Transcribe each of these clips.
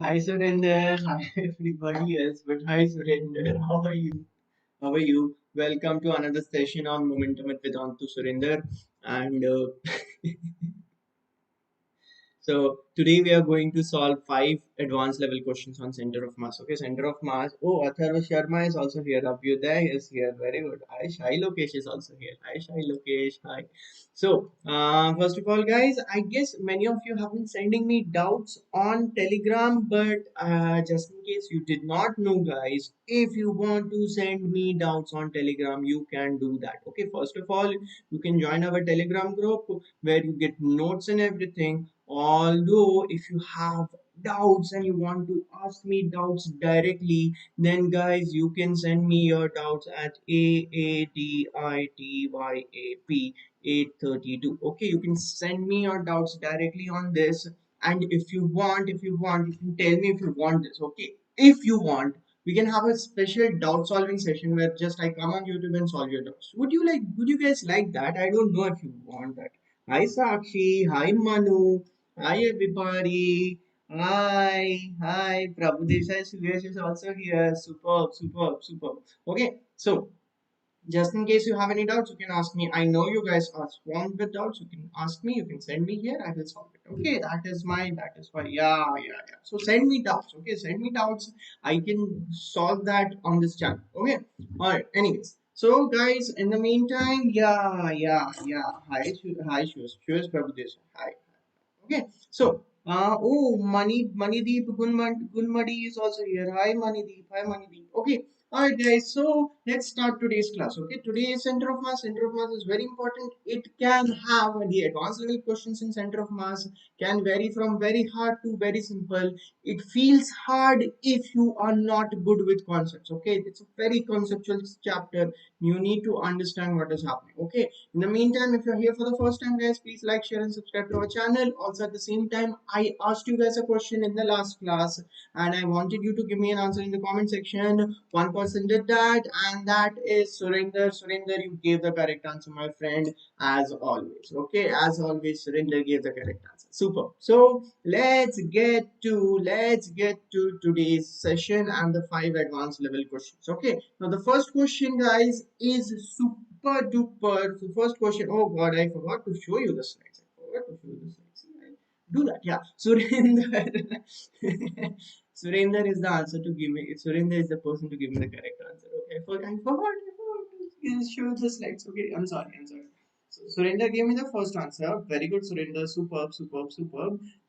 Hi Surinder, hi everybody else, but hi Surinder, how are you? How are you? Welcome to another session on Momentum with Vedantu Surinder. And So today we are going to solve five advanced level questions on center of mass. Okay, center of mass. Oh, Atharva Sharma is also here. Abhyuday is here. Very good. Hi, Shai Lokesh is also here. Hi, Shai Lokesh. Hi. So, first of all, guys, I guess many of you have been sending me doubts on Telegram, but just in case you did not know, guys, if you want to send me doubts on Telegram, you can do that. Okay, first of all, you can join our Telegram group where you get notes and everything. Although if you have doubts and you want to ask me doubts directly, then guys you can send me your doubts at AADITYAP 832. Okay, you can send me your doubts directly on this. And if you want, you can tell me if you want this. Okay, if you want, we can have a special doubt solving session where just I come on YouTube and solve your doubts. Would you guys like that? I don't know if you want that. Hi Sakshi, hi Manu, hi everybody. Hi. Prabhu Desai Suresh is also here. Superb. Okay, so just in case you have any doubts, you can ask me. I know you guys are swamped with doubts. You can ask me. You can send me here. I will solve it. Okay, that is why. Yeah. So send me doubts. Okay, send me doubts. I can solve that on this channel. Okay. All right. Anyways. So guys, in the meantime, yeah. Hi, Shoes, Prabhu Desai. Hi. Okay, so Manideep Gunmadi is also here. Hi Manideep, hi Manideep. Okay, all right guys. So let's start today's class. Okay, today's center of mass. Center of mass is very important. It can have the advanced level questions in center of mass can vary from very hard to very simple. It feels hard if you are not good with concepts. Okay, it's a very conceptual chapter. You need to understand what is happening. Okay, in the meantime, if you're here for the first time, guys, please like, share, and subscribe to our channel. Also, at the same time, I asked you guys a question in the last class, and I wanted you to give me an answer in the comment section. One person did that, and that is Surinder. Surinder, you gave the correct answer, my friend, as always. Okay, as always, Surinder gave the correct answer. Super. So let's get to today's session and the five advanced level questions. Okay. Now the first question, guys, is super duper. So first question. Oh God, I forgot to show you the slides. I forgot to show you the slides. Do that. Yeah. Surinder. Surinder is the answer to give me. Surinder is the person to give me the correct answer. Okay. I forgot to show the slides. Okay. I'm sorry. So Surinder gave me the first answer. Very good, Surinder. Superb.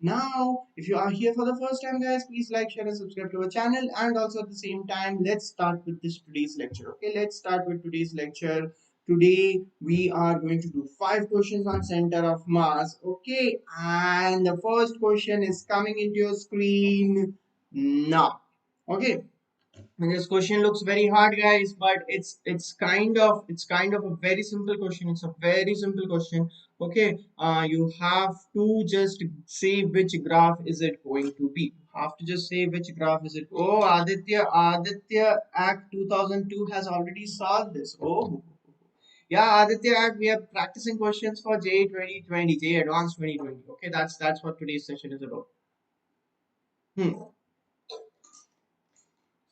Now, if you are here for the first time, guys, please like, share, and subscribe to our channel. And also at the same time, let's start with this today's lecture. Okay, let's start with today's lecture. Today we are going to do five questions on center of mass. Okay, and the first question is coming into your screen now. Okay, and this question looks very hard, guys, but it's kind of a very simple question. It's a very simple question. Okay, you have to just say which graph is it going to be. You have to just say which graph is it. Oh, Aditya Act 2002 has already solved this. Oh, yeah, Aditya Act. We are practicing questions for JEE 2020, JEE Advanced 2020. Okay, that's what today's session is about. Hmm.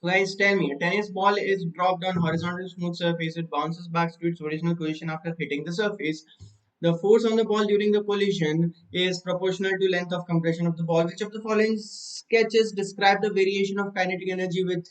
So guys, tell me, a tennis ball is dropped on horizontal smooth surface. It bounces back to its original position after hitting the surface. The force on the ball during the collision is proportional to length of compression of the ball. Which of the following sketches describe the variation of kinetic energy with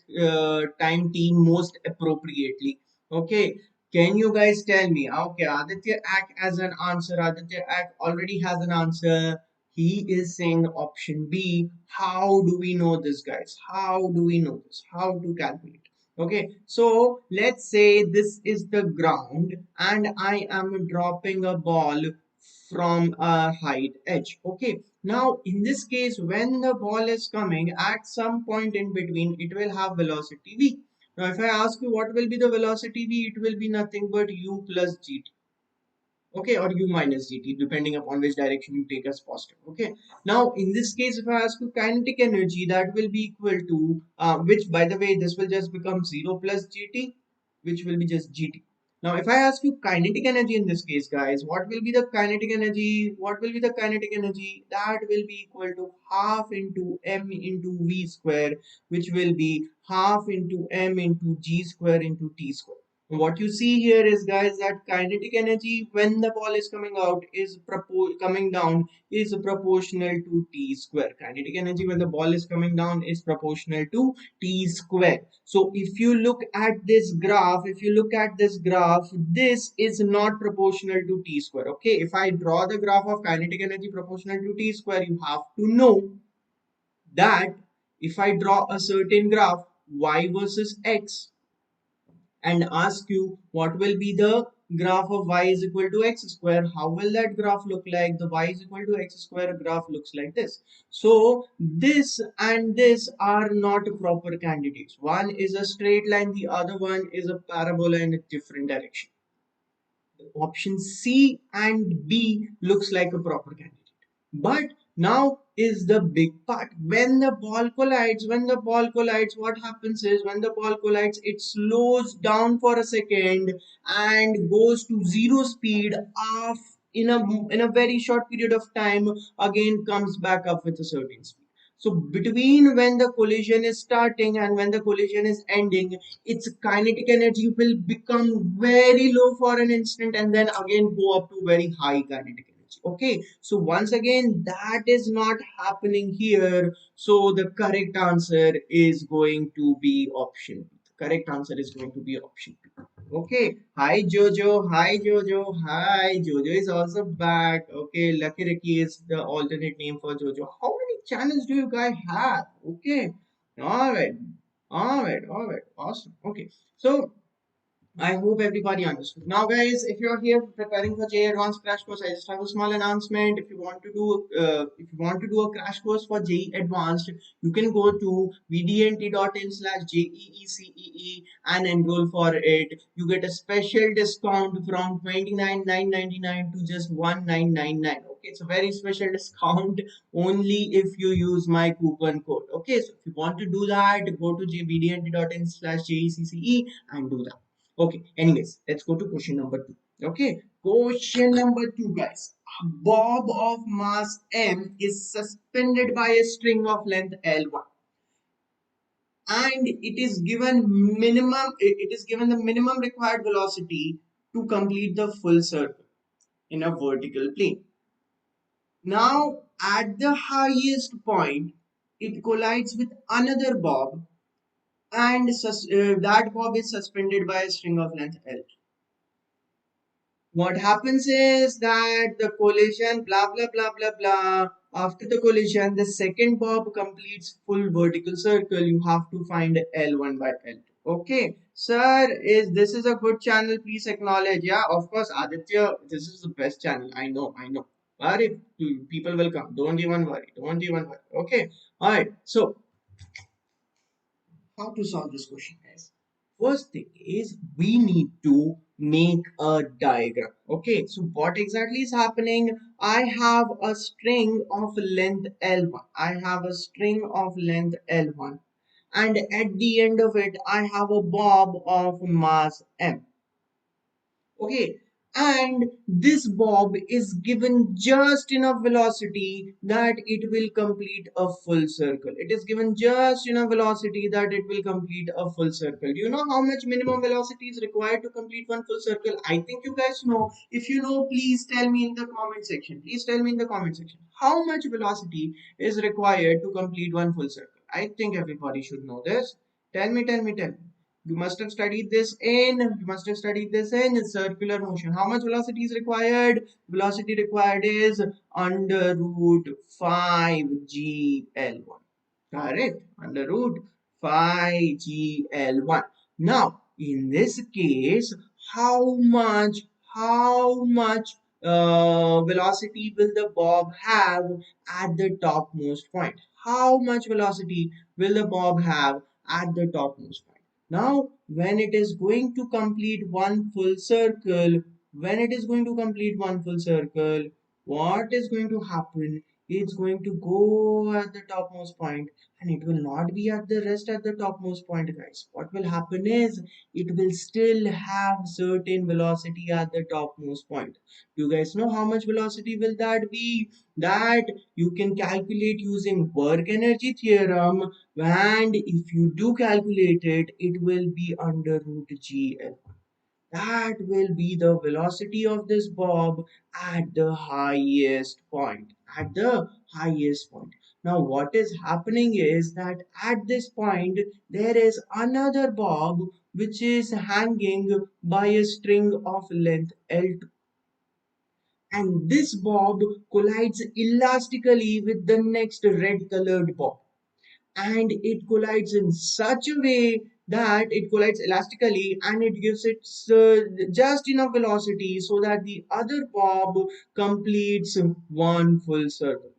time t most appropriately? Okay, can you guys tell me? Okay, Aditya Act as an answer. Aditya Act already has an answer. He is saying option B. How do we know this, guys? How do we know this? How to calculate? Okay, so let's say this is the ground and I am dropping a ball from a height edge. Okay, now in this case, when the ball is coming at some point in between, it will have velocity v. Now, if I ask you what will be the velocity v, it will be nothing but u plus gt. Okay, or u minus gt, depending upon which direction you take as positive. Okay, now in this case, if I ask you kinetic energy, that will be equal to which, by the way, this will just become 0 plus gt, which will be just gt. Now, if I ask you kinetic energy in this case, guys, what will be the kinetic energy? What will be the kinetic energy? That will be equal to half into m into v square, which will be half into m into g square into t square. What you see here is, guys, that kinetic energy when the ball is coming out is coming down is proportional to t square. Kinetic energy when the ball is coming down is proportional to t square. So if you look at this graph, this is not proportional to t square. Okay, if I draw the graph of kinetic energy proportional to t square, you have to know that if I draw a certain graph y versus x and ask you what will be the graph of y is equal to x square, how will that graph look like? The y is equal to x square graph looks like this. So this and this are not proper candidates. One is a straight line, the other one is a parabola in a different direction. Option C and B looks like a proper candidate. But now is the big part. When the ball collides, what happens is when the ball collides, it slows down for a second and goes to zero speed off in a very short period of time, again comes back up with a certain speed. So between when the collision is starting and when the collision is ending, its kinetic energy will become very low for an instant and then again go up to very high kinetic energy. Okay, so once again that is not happening here. So the correct answer is going to be option B. The correct answer is going to be option B. Okay, hi Jojo, hi Jojo, hi Jojo is also back. Okay, Lucky Ricky is the alternate name for Jojo. How many channels do you guys have? Okay, all right, all right, awesome. Okay, so I hope everybody understood. Now, guys, if you're here preparing for JEE Advanced crash course, I just have a small announcement. If you want to do a crash course for JEE Advanced, you can go to vdnt.in/JEECEE and enroll for it. You get a special discount from 29,999 to just 1999. Okay, it's a very special discount only if you use my coupon code. Okay, so if you want to do that, go to vdnt.in/JEECEE and do that. Okay, anyways, let's go to question number two. Okay, question number two, guys. A bob of mass m is suspended by a string of length L1 and it is given the minimum required velocity to complete the full circle in a vertical plane. Now, at the highest point, it collides with another bob and that bob is suspended by a string of length L. What happens is that the collision, blah blah blah blah blah. After the collision, the second bob completes full vertical circle. You have to find L1 by L2. Okay, sir, is this is a good channel? Please acknowledge. Yeah, of course, Aditya, this is the best channel. I know, I know. But if people will come, don't even worry. Don't even worry. Okay, all right. So how to solve this question, guys? First thing is we need to make a diagram. Okay, so what exactly is happening? I have a string of length L1. I have a string of length L1, and at the end of it, I have a bob of mass M. Okay, and this bob is given just enough velocity that it will complete a full circle. It is given just enough velocity that it will complete a full circle. Do you know how much minimum velocity is required to complete one full circle? I think you guys know. If you know, please tell me in the comment section. Please tell me in the comment section how much velocity is required to complete one full circle. I think everybody should know this. Tell me, tell me, tell me. You must have studied this in circular motion. How much velocity is required? Velocity required is under root 5GL1. Correct. Under root 5GL1. Now, in this case, how much how much velocity will the bob have at the topmost point? How much velocity will the bob have at the topmost point? Now, when it is going to complete one full circle, what is going to happen it's going to go at the topmost point, and it will not be at the rest at the topmost point, guys. What will happen is it will still have certain velocity at the topmost point. You guys know how much velocity will that be? That you can calculate using work energy theorem, and if you do calculate it, it will be under root GL. That will be the velocity of this bob at the highest point. At the highest point. Now, what is happening is that at this point, there is another bob which is hanging by a string of length L2. And this bob collides elastically with the next red colored bob, and it collides in such a way that it collides elastically, and it gives it just enough velocity so that the other bob completes one full circle.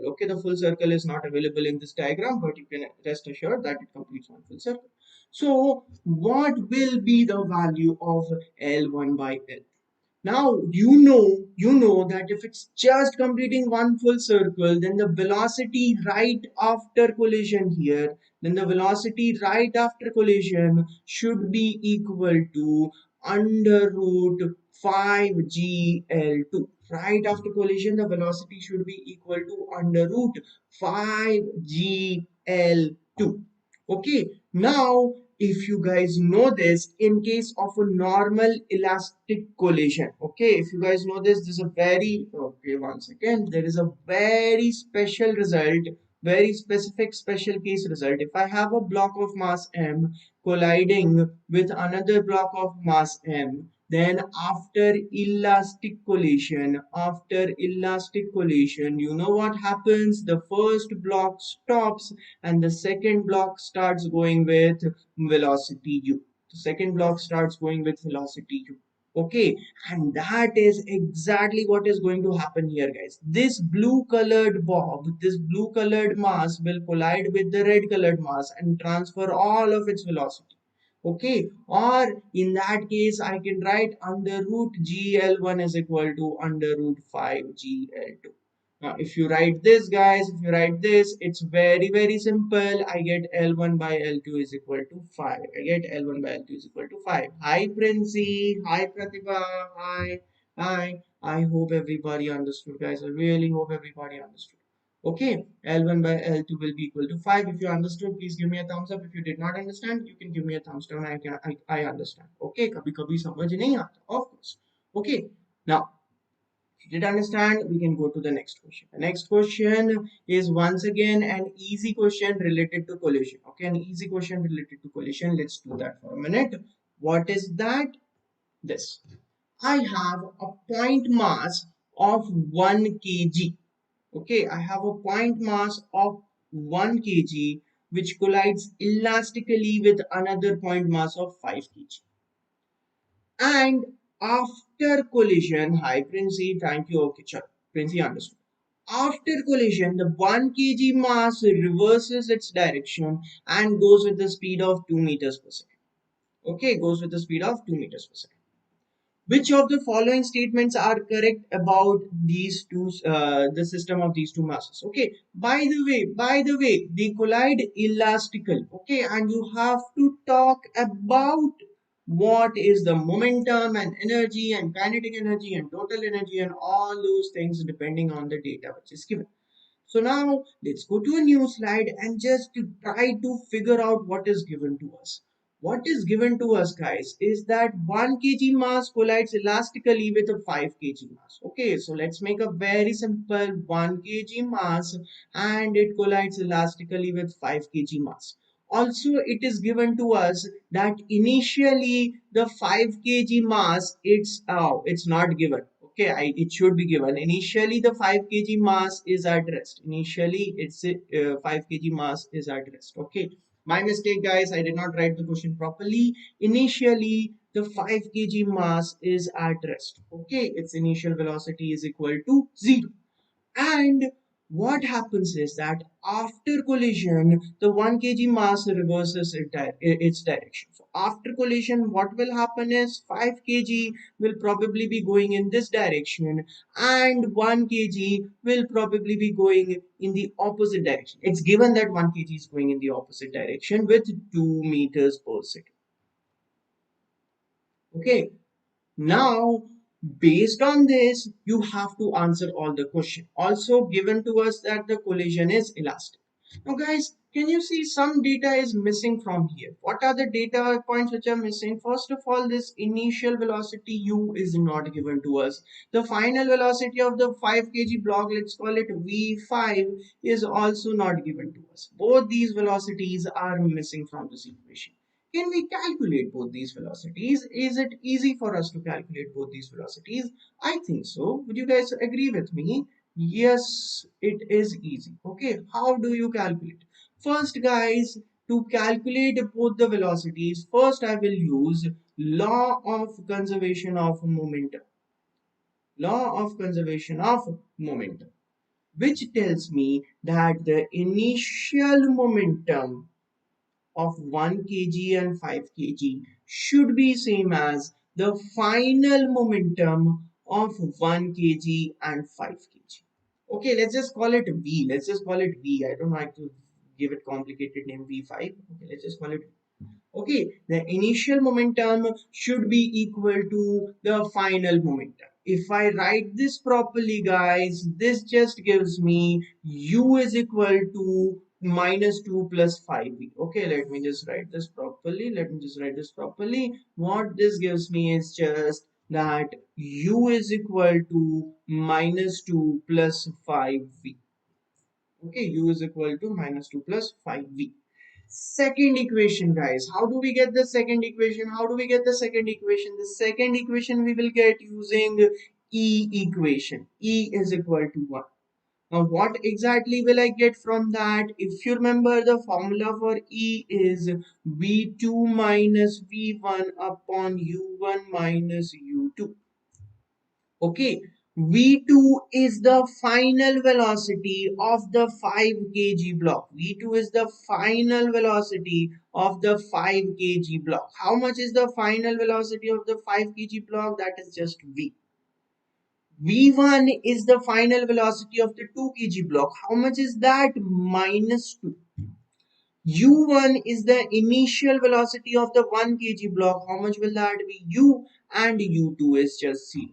Okay, the full circle is not available in this diagram, but you can rest assured that it completes one full circle. So what will be the value of L1 by L? Now you know that if it's just completing one full circle, then the velocity right after collision here, then the velocity right after collision should be equal to under root 5GL2. Right after collision, the velocity should be equal to under root 5GL2. Okay, now if you guys know this, in case of a normal elastic collision, okay, if you guys know this, this is a very, okay, once again, there is a very special result, very specific special case result. If I have a block of mass m colliding with another block of mass m, then after elastic collision, you know what happens? The first block stops and the second block starts going with velocity u. The second block starts going with velocity u. Okay, and that is exactly what is going to happen here, guys. This blue colored bob, this blue colored mass will collide with the red colored mass and transfer all of its velocity. Okay, or in that case, I can write under root GL1 is equal to under root 5GL2. Now, if you write this, guys, if you write this, it's very, very simple. I get L1 by L2 is equal to 5. I get L1 by L2 is equal to 5. Hi, Princey. Hi, Pratibha. Hi. Hi. I hope everybody understood, guys. I really hope everybody understood. Okay, L1 by L2 will be equal to 5. If you understood, please give me a thumbs up. If you did not understand, you can give me a thumbs down. I understand. Okay, kabhi kabhi samajh nahi aata, of course. Okay, now if you did understand, we can go to the next question. The next question is once again an easy question related to collision. Okay, an easy question related to collision. Let's do that for a minute. What is that? This. I have a point mass of 1 kg. Okay, I have a point mass of 1 kg which collides elastically with another point mass of 5 kg. And after collision, hi Princey, thank you. Okay, sure. Princey understood. After collision, the 1 kg mass reverses its direction and goes with the speed of 2 meters per second. Okay, goes with the speed of 2 meters per second. Which of the following statements are correct about these two, the system of these two masses? Okay. By the way, they collide elastical. Okay, and you have to talk about what is the momentum and energy and kinetic energy and total energy and all those things depending on the data which is given. So now let's go to a new slide and just to try to figure out what is given to us. What is given to us, guys, is that 1 kg mass collides elastically with a 5 kg mass. Okay, so let's make a very simple 1 kg mass and it collides elastically with 5 kg mass. Also, it is given to us that initially the 5 kg mass, it's not given. Okay, it should be given. Initially, the 5 kg mass is at rest. Initially, it's 5 kg mass is at rest. Okay, my mistake, guys. I did not write the question properly. Initially, the 5 kg mass is at rest. Okay, its initial velocity is equal to 0. And what happens is that after collision, the 1 kg mass reverses its direction. So after collision, what will happen is 5 kg will probably be going in this direction and 1 kg will probably be going in the opposite direction. It's given that 1 kg is going in the opposite direction with 2 meters per second. Okay. Now, based on this, you have to answer all the question. Also given to us that the collision is elastic. Now guys, can you see some data is missing from here? What are the data points which are missing? First of all, this initial velocity u is not given to us. The final velocity of the 5 kg block, let's call it v5, is also not given to us. Both these velocities are missing from this equation. Can we calculate both these velocities? Is it easy for us to calculate both these velocities? I think so. Would you guys agree with me? Yes, it is easy. Okay, how do you calculate? First, guys, to calculate both the velocities, first I will use law of conservation of momentum. Law of conservation of momentum, which tells me that the initial momentum of 1 kg and 5 kg should be same as the final momentum of 1 kg and 5 kg. Okay, let's just call it V. Let's just call it V. I don't like to give it complicated name V5. Okay, let's just call it. Okay, the initial momentum should be equal to the final momentum. If I write this properly, guys, this just gives me u is equal to minus 2 plus 5v. Okay, let me just write this properly. What this gives me is just that u is equal to minus 2 plus 5v. Okay, u is equal to minus 2 plus 5v. Second equation, guys. How do we get the second equation? The second equation we will get using E equation. E is equal to 1. Now, what exactly will I get from that? If you remember, the formula for E is V2 minus V1 upon U1 minus U2. Okay, V2 is the final velocity of the 5 kg block. V2 is the final velocity of the 5 kg block. How much is the final velocity of the 5 kg block? That is just V. V1 is the final velocity of the 2 kg block. How much is that? Minus 2. U1 is the initial velocity of the 1 kg block. How much will that be? U, and U2 is just 0.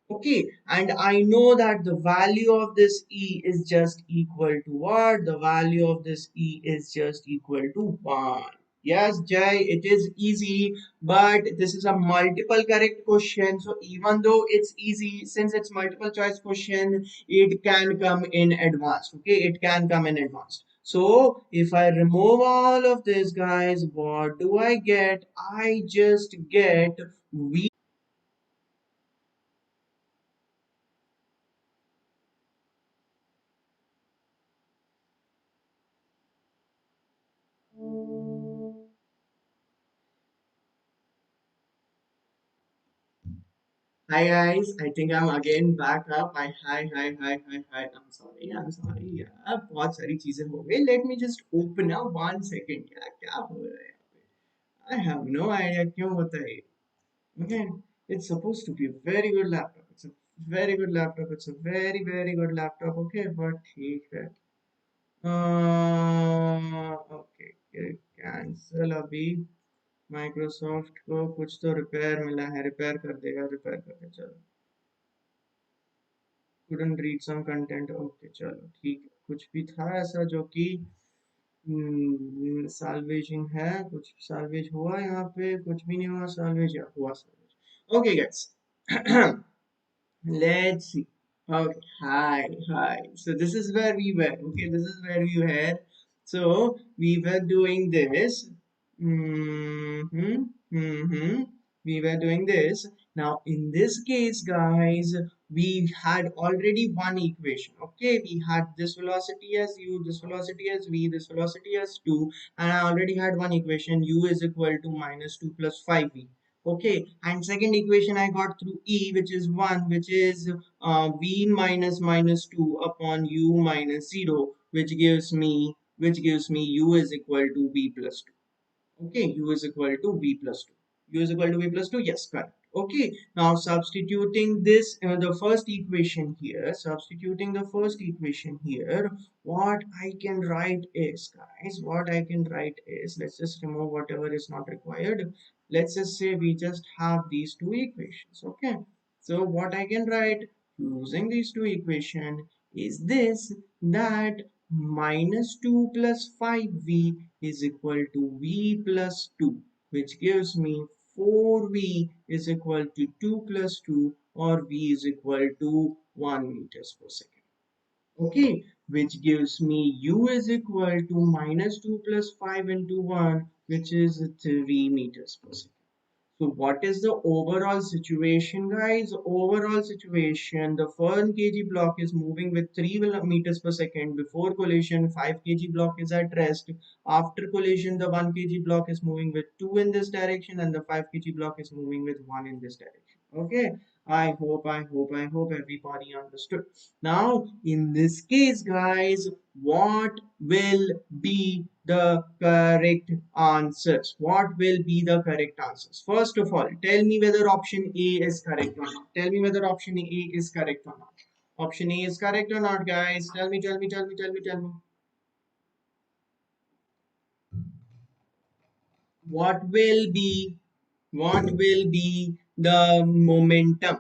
Okay, and I know that the value of this E is just equal to what? The value of this E is just equal to 1. Yes, Jay, it is easy, but this is a multiple correct question. So even though it's easy, since it's multiple choice question, it can come in advanced. Okay, it can come in advanced. So if I remove all of this, guys, what do I get? I just get V. Hi guys, I think I'm again back up. Hi. I'm sorry यार बहुत सारी चीजें हो गई. Let me just open up 1 second. यार क्या हो रहा है यहाँ पे? I have no idea क्यों होता है ये. Okay, it's supposed to be a very good laptop. It's a very good laptop. It's a very good laptop. Okay, but ठीक है. Okay, cancel अभी. माइक्रोसॉफ्ट को कुछ तो रिपेयर मिला है. रिपेयर कर दे चलो. couldn't read some content. Okay चलो ठीक है. कुछ भी था ऐसा जो कि साल्वेजिंग है. कुछ साल्वेज हुआ यहाँ पे? कुछ भी नहीं हुआ साल्वेज, या हुआ salvage. Okay guys. Let's see. Okay, hi. So this is where we were. Okay, this is where we were. So we were doing this. Mm-hmm, mm-hmm. We were doing this. Now in this case, guys, we had already one equation. Okay, we had this velocity as u, this velocity as v, this velocity as 2, and I already had one equation. U is equal to minus 2 plus 5v. Okay, and second equation I got through E, which is 1, which is V minus 2 upon U minus 0, which gives me U is equal to V plus 2. Okay, U is equal to V plus 2. U is equal to V plus 2. Yes, correct. Okay, now substituting this, substituting the first equation here, what I can write is, guys, what I can write is, let's just remove whatever is not required. Let's just say we just have these two equations. Okay, so what I can write using these two equations is this, that minus 2 plus 5v is equal to v plus 2, which gives me 4v is equal to 2 plus 2, or v is equal to 1 meters per second. Okay, which gives me u is equal to minus 2 plus 5 into 1, which is 3 meters per second. So what is the overall situation, guys? Overall situation, the 1 kg block is moving with 3 meters per second. Before collision, 5 kg block is at rest. After collision, the 1 kg block is moving with 2 in this direction, and the 5 kg block is moving with 1 in this direction. Okay, I hope everybody understood. Now, in this case, guys, what will be the correct answers? What will be the correct answers? First of all, tell me whether option A is correct or not. Tell me whether option A is correct or not. Option A is correct or not, guys? Tell me. What will be the momentum?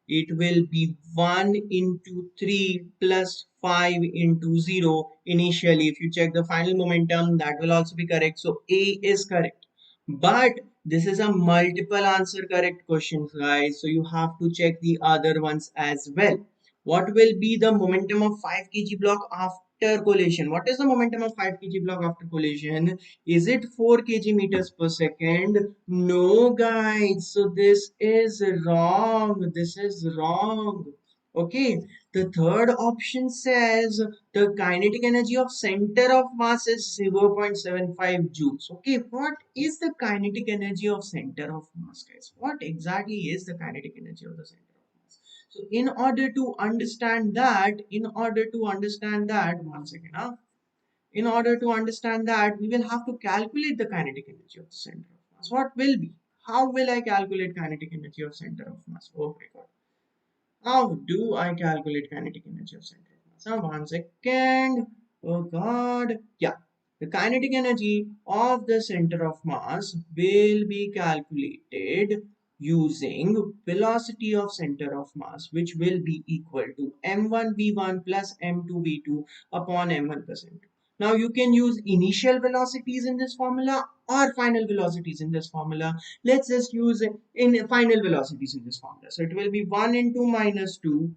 It will be 1 into 3 plus 5 into 0 initially. If you check the final momentum, that will also be correct. So A is correct. But this is a multiple answer correct question, guys. So you have to check the other ones as well. What will be the momentum of 5 kg block after collision? What is the momentum of 5 kg block after collision? Is it 4 kg meters per second? No, guys. So this is wrong. This is wrong. Okay. The third option says the kinetic energy of center of mass is 0.75 joules. Okay. What is the kinetic energy of center of mass, guys? What exactly is the kinetic energy of the center of mass? So one second, huh? In order to understand that, we will have to calculate the kinetic energy of the center of mass. What will be? How will I calculate kinetic energy of center of mass? Oh my god. How do I calculate kinetic energy of center of mass? Now, one second. Oh god. Yeah. The kinetic energy of the center of mass will be calculated using velocity of center of mass, which will be equal to m1v1 plus m2v2 upon m1 plus m2. Now you can use initial velocities in this formula or final velocities in this formula. Let's just use in final velocities in this formula. So it will be 1 into minus 2,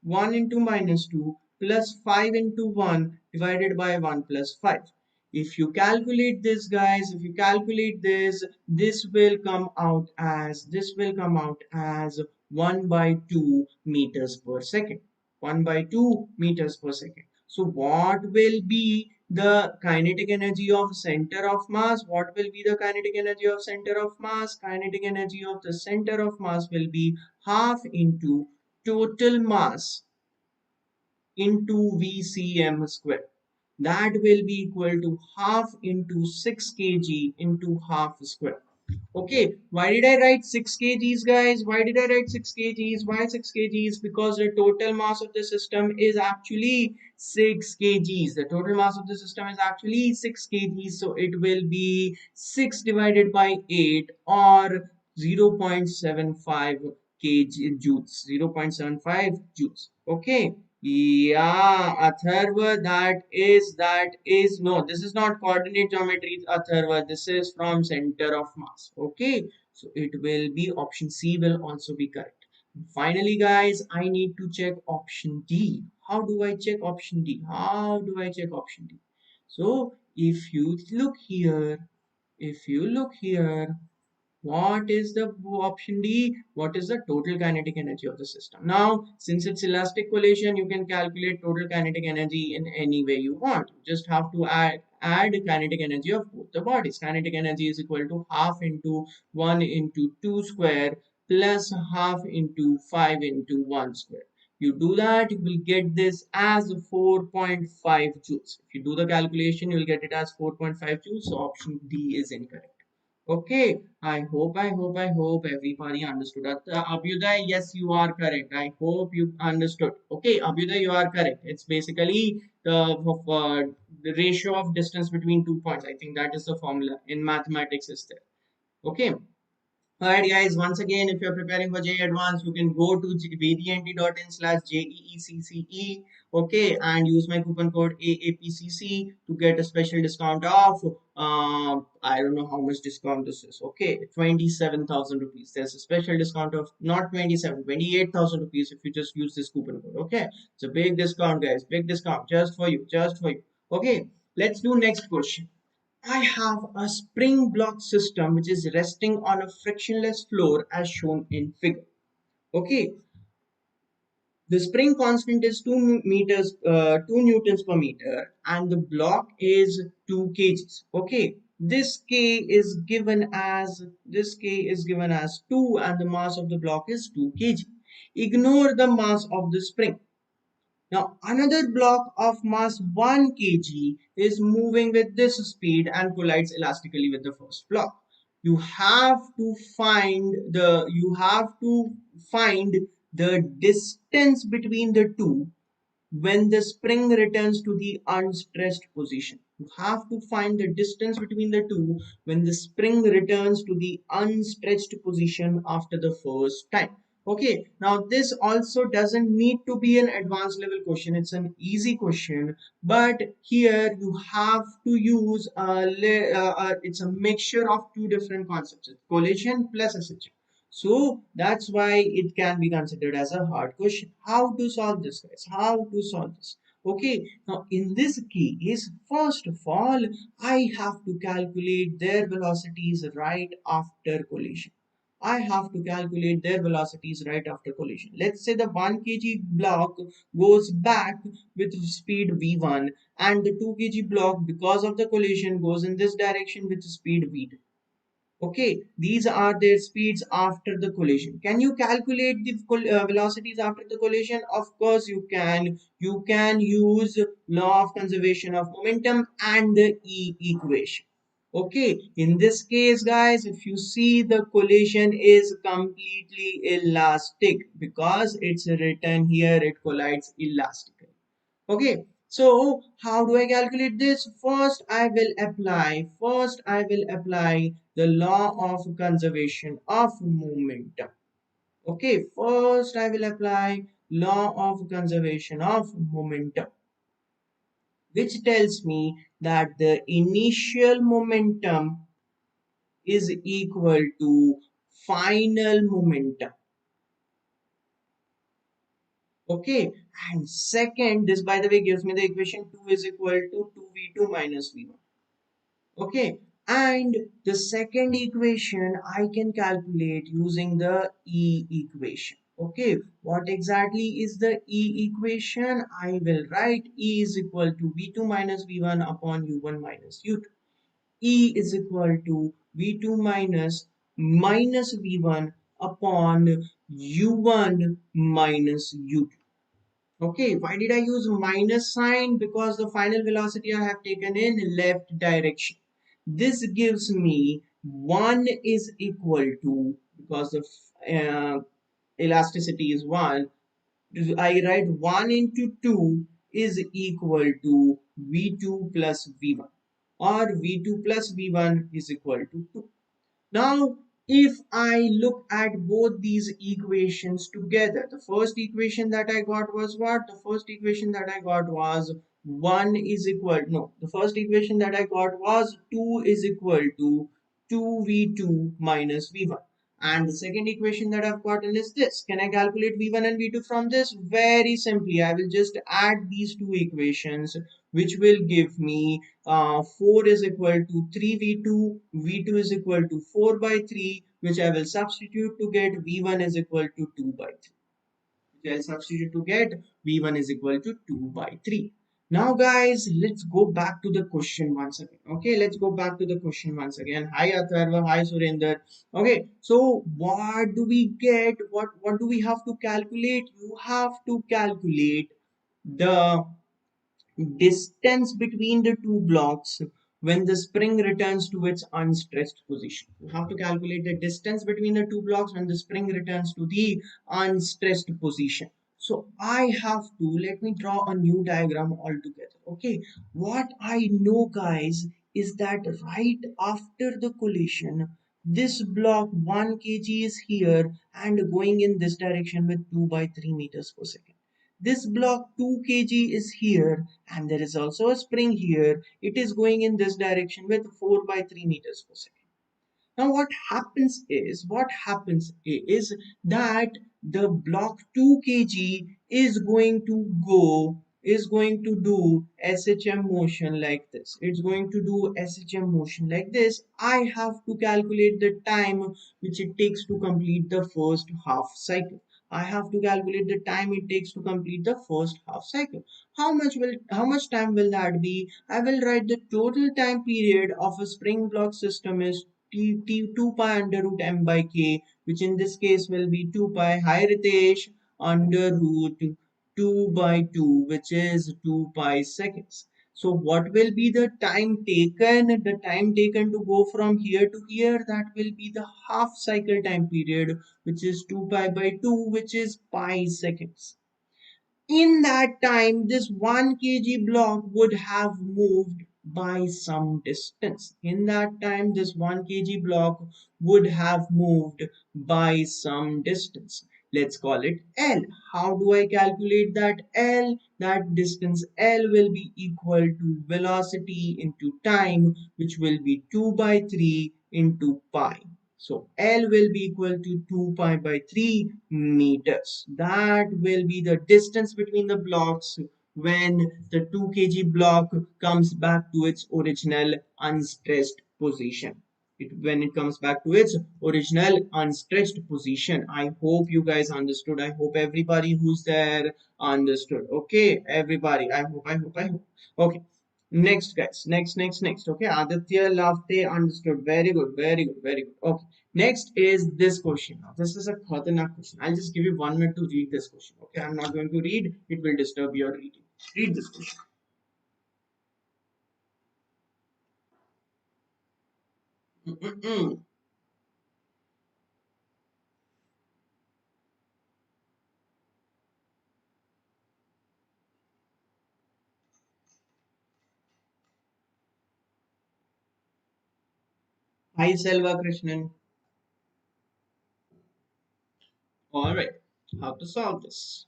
1 into minus 2 plus 5 into 1 divided by 1 plus 5. If you calculate this, guys, if you calculate this, this will come out as 1 by 2 meters per second. 1 by 2 meters per second. So what will be the kinetic energy of center of mass? What will be the kinetic energy of center of mass? Kinetic energy of the center of mass will be half into total mass into VCM square. That will be equal to half into 6 kg into half square. Okay, why did I write 6 kgs, guys? Why did I write 6 kgs? Why 6 kgs? Because the total mass of the system is actually 6 kgs. The total mass of the system is actually 6 kgs. So it will be 6 divided by 8 or 0.75 kg joules. 0.75 joules. Okay. Yeah, Atharva, no, this is not coordinate geometry, Atharva. This is from center of mass. Okay, so it will be option C will also be correct. Finally, guys, I need to check option D. How do I check option D? How do I check option D? So if you look here, what is the option D? What is the total kinetic energy of the system? Now, since it's elastic collision, you can calculate total kinetic energy in any way you want. You just have to add kinetic energy of both the bodies. Kinetic energy is equal to half into 1 into 2 square plus half into 5 into 1 square. You do that, you will get this as 4.5 joules. If you do the calculation, you will get it as 4.5 joules. So option D is incorrect. Okay, I hope everybody understood. Abhyuday, yes, you are correct. I hope you understood. Okay, Abhyuday, you are correct. It's basically the ratio of distance between 2 points. I think that is the formula in mathematics is there. Okay. Alright guys, once again, if you're preparing for JEE Advanced, you can go to vednt.in/JEECCE, okay, and use my coupon code AAPCC to get a special discount of, I don't know how much discount this is, okay, 27,000 rupees. There's a special discount of not 27, 28,000 rupees if you just use this coupon code, okay. It's a big discount, guys, big discount just for you, just for you. Okay, let's do next question. I have a spring block system which is resting on a frictionless floor as shown in figure. Okay, the spring constant is 2 newtons per meter, and the block is 2 kgs. Okay, this k is given as 2, and the mass of the block is 2 kg. Ignore the mass of the spring. Now, another block of mass 1 kg is moving with this speed and collides elastically with the first block. You have to find the distance between the two when the spring returns to the unstressed position. You have to find the distance between the two when the spring returns to the unstretched position after the first time. Okay, now this also doesn't need to be an advanced level question. It's an easy question, but here you have to use it's a mixture of two different concepts: collision plus SH. So that's why it can be considered as a hard question. How to solve this, guys? How to solve this? Okay, now in this case, first of all, I have to calculate their velocities right after collision. I have to calculate their velocities right after collision. Let's say the 1 kg block goes back with speed v1, and the 2 kg block, because of the collision, goes in this direction with speed v2. Okay, these are their speeds after the collision. Can you calculate the velocities after the collision? Of course you can. You can use law of conservation of momentum and the E equation. Okay, in this case, guys, if you see, the collision is completely elastic because it's written here, it collides elastically. Okay, so how do I calculate this? First I will apply the law of conservation of momentum. Okay, first I will apply law of conservation of momentum, which tells me that the initial momentum is equal to final momentum. Okay, and second, this by the way gives me the equation 2 is equal to 2v2 minus v1. Okay, and the second equation I can calculate using the E equation. Okay, what exactly is the E equation? I will write E is equal to v2 minus v1 upon u1 minus u2. E is equal to v2 minus v1 upon u1 minus u2. Okay, why did I use minus sign? Because the final velocity I have taken in left direction. This gives me 1 is equal to, because the elasticity is 1, I write 1 into 2 is equal to V2 plus V1, or V2 plus V1 is equal to 2. Now, if I look at both these equations together, the first equation that I got was what? The first equation that I got was 1 is equal, no, the first equation that I got was 2 is equal to 2v2 minus v1. And the second equation that I've gotten is this. Can I calculate v1 and v2 from this? Very simply, I will just add these two equations, which will give me 4 is equal to 3v2, v2 is equal to 4 by 3, which I will substitute to get v1 is equal to 2 by 3. Which I'll substitute to get v1 is equal to 2 by 3. Now, guys, let's go back to the question once again. Okay, let's go back to the question once again. Hi, Atharva. Hi, Surinder. Okay, so what do we get? What do we have to calculate? You have to calculate the distance between the two blocks when the spring returns to its unstressed position. You have to calculate the distance between the two blocks when the spring returns to the unstressed position. So I have to, let me draw a new diagram altogether. Okay, what I know, guys, is that right after the collision, this block 1 kg is here and going in this direction with 2 by 3 meters per second. This block 2 kg is here and there is also a spring here. It is going in this direction with 4 by 3 meters per second. Now what happens is that the block 2 kg is going to do SHM motion like this. It's going to do SHM motion like this. I have to calculate the time which it takes to complete the first half cycle. I have to calculate the time it takes to complete the first half cycle. How much time will that be? I will write the total time period of a spring block system is t 2 pi under root m by k, which in this case will be 2 pi. Hi Ritesh, under root 2 by 2, which is 2 pi seconds. So what will be the time taken? The time taken to go from here to here, that will be the half cycle time period, which is 2 pi by 2, which is pi seconds. In that time, this 1 kg block would have moved by some distance. In that time, this 1 kg block would have moved by some distance. Let's call it L. How do I calculate that L? That distance L will be equal to velocity into time, which will be 2 by 3 into pi. So L will be equal to 2 pi by 3 meters. That will be the distance between the blocks when the 2 kg block comes back to its original unstressed position. When it comes back to its original unstretched position. I hope you guys understood. I hope everybody who's there understood. Okay, everybody. I hope. Okay. Next, guys. Next. Okay, Aditya Lavte understood. Very good, very good, very good. Okay. Next is this question. Now, this is a khatanak question. I'll just give you 1 minute to read this question. Okay, I'm not going to read. It will disturb your reading. Read this question. Hi, Selva Krishnan. All right. How to solve this?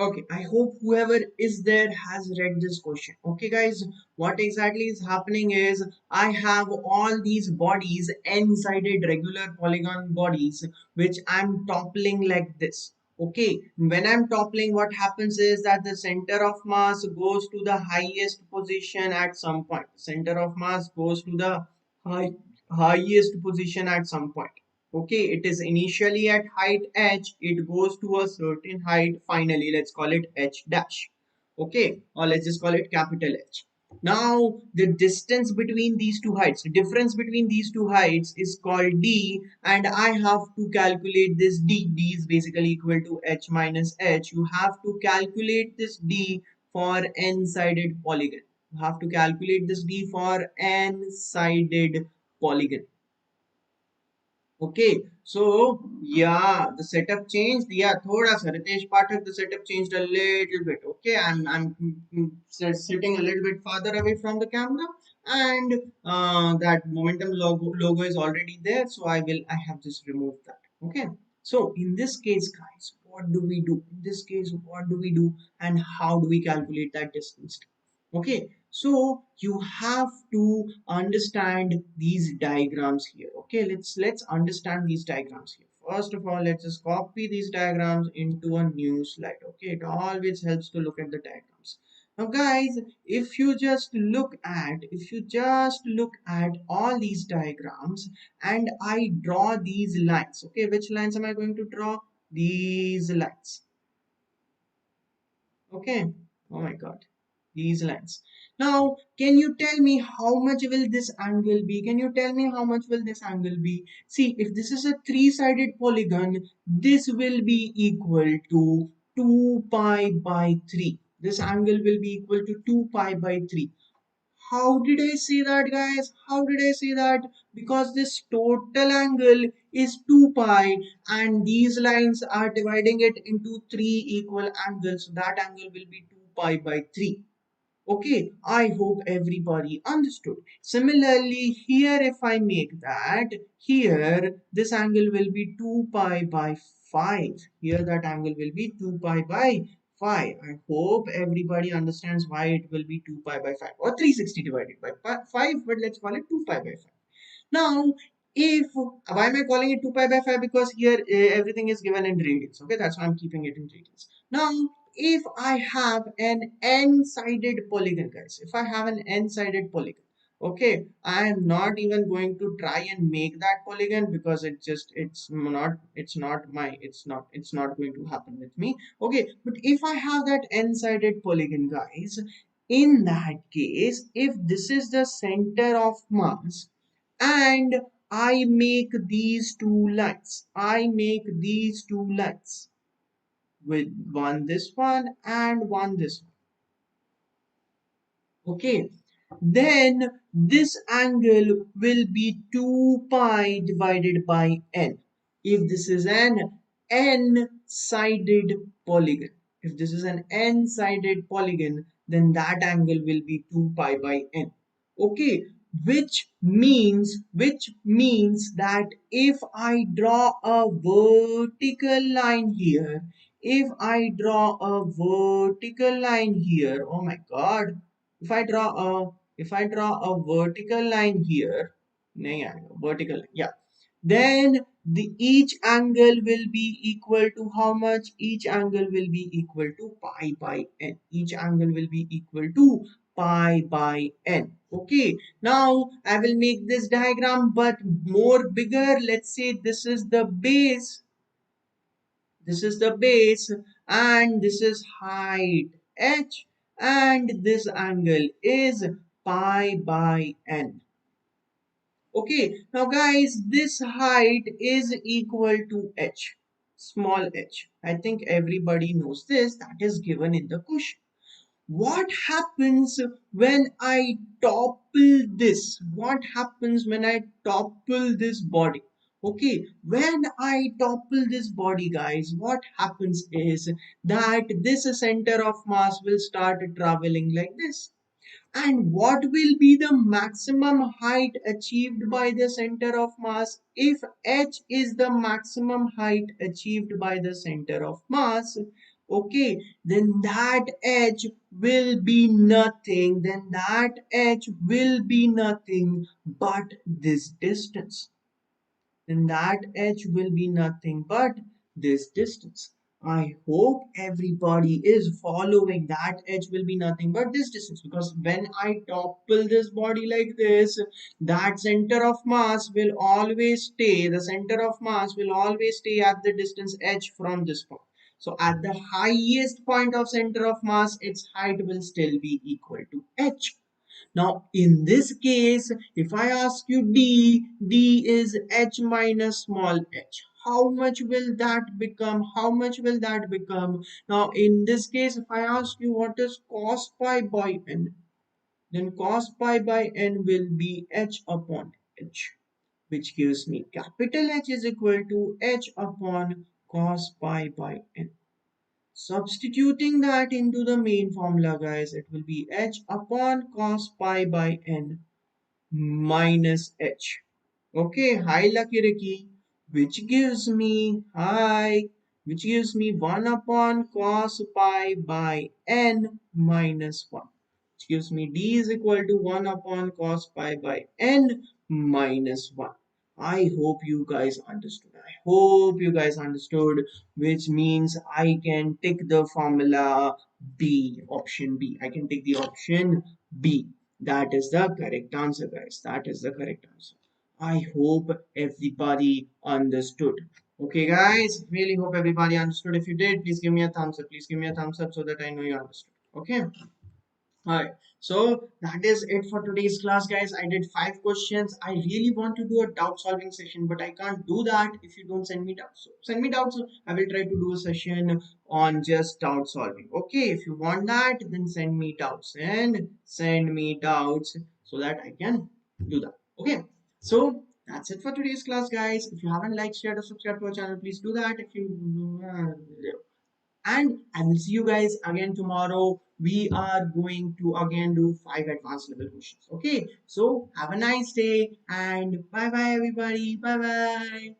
Okay, I hope whoever is there has read this question. Okay, guys, what exactly is happening is I have all these bodies, n-sided regular polygon bodies, which I'm toppling like this. Okay, when I'm toppling, what happens is that the center of mass goes to the highest position at some point. Center of mass goes to the high, highest position at some point. Okay, it is initially at height h, it goes to a certain height, finally let's call it h dash. Okay, or let's just call it capital H. Now the distance between these two heights, the difference between these two heights is called d, and I have to calculate this d. D is basically equal to h minus h. You have to calculate this d for n-sided polygon. You have to calculate this d for n-sided polygon. Okay, so yeah, the setup changed. Yeah, thoda sa Ritesh Pathak, the setup changed a little bit. Okay, I'm sitting a little bit farther away from the camera, and that momentum logo is already there. So I have just removed that. Okay, so in this case, guys, what do we do? In this case, what do we do, and how do we calculate that distance? Okay, so you have to understand these diagrams here. Okay, let's understand these diagrams here. First of all, let's just copy these diagrams into a new slide. Okay, it always helps to look at the diagrams. Now guys, if you just look at all these diagrams and I draw these lines, okay, which lines am I going to draw? These lines. Okay. Oh my god, these lines. Now can you tell me how much will this angle be? Can you tell me how much will this angle be? See, if this is a three-sided polygon, this will be equal to 2 pi by 3. This angle will be equal to 2 pi by 3. How did I say that, guys? How did I say that? Because this total angle is 2 pi and these lines are dividing it into 3 equal angles. So that angle will be 2 pi by 3. Okay, I hope everybody understood. Similarly, here if I make that, here this angle will be 2 pi by 5. Here that angle will be 2 pi by 5. I hope everybody understands why it will be 2 pi by 5 or 360 divided by 5, but let's call it 2 pi by 5. Now, if why am I calling it 2 pi by 5? Because here everything is given in radians. Okay, that's why I'm keeping it in radians. Now, if I have an n-sided polygon, guys, if I have an n-sided polygon, okay, I am not even going to try and make that polygon because it's not going to happen with me. Okay, but if I have that n-sided polygon, guys, in that case, if this is the center of mass and I make these two lines. I make these two lines with one this one and one this one. Okay, then this angle will be 2 pi divided by n. If this is an n-sided polygon, if this is an n-sided polygon, then that angle will be 2 pi by n. Okay, which means that if I draw a vertical line here, if I draw a vertical line here, oh my god, if I draw a vertical line here, nahi aayega, vertical line, yeah, then the each angle will be equal to how much? Each angle will be equal to pi by n. Each angle will be equal to pi by n. Okay, now I will make this diagram but more bigger. Let's say this is the base. This is the base and this is height h and this angle is pi by n. Okay, now guys, this height is equal to h, small h. I think everybody knows this, that is given in the question. What happens when I topple this? What happens when I topple this body? Okay, when I topple this body, guys, what happens is that this center of mass will start traveling like this. And what will be the maximum height achieved by the center of mass? If h is the maximum height achieved by the center of mass, okay, then that h will be nothing, but this distance. Then that h will be nothing but this distance. I hope everybody is following. That h will be nothing but this distance, because when I topple this body like this, that center of mass will always stay, the center of mass will always stay at the distance h from this point. So at the highest point of center of mass, its height will still be equal to h. Now, in this case, if I ask you D is h minus small h. How much will that become? How much will that become? Now, in this case, if I ask you what is cos pi by n, then cos pi by n will be h upon h, which gives me capital H is equal to h upon cos pi by n. Substituting that into the main formula, guys, it will be h upon cos pi by n minus h. Okay, hi Lucky Ricky, which gives me 1 upon cos pi by n minus 1, which gives me d is equal to 1 upon cos pi by n minus 1. I hope you guys understood. I hope you guys understood, which means I can tick the formula B, option B. I can tick the option B. That is the correct answer, guys. That is the correct answer. I hope everybody understood. Okay, guys, really hope everybody understood. If you did, please give me a thumbs up. Please give me a thumbs up so that I know you understood. Okay. Alright, so that is it for today's class, guys. I did 5 questions. I really want to do a doubt solving session, but I can't do that if you don't send me doubts. So send me doubts. I will try to do a session on just doubt solving. Okay, if you want that, then send me doubts and send me doubts so that I can do that. Okay, so that's it for today's class, guys. If you haven't liked, shared, or subscribed to our channel, please do that. If you and I will see you guys again tomorrow. We are going to again do 5 advanced level questions. Okay, so have a nice day and bye bye everybody. Bye bye.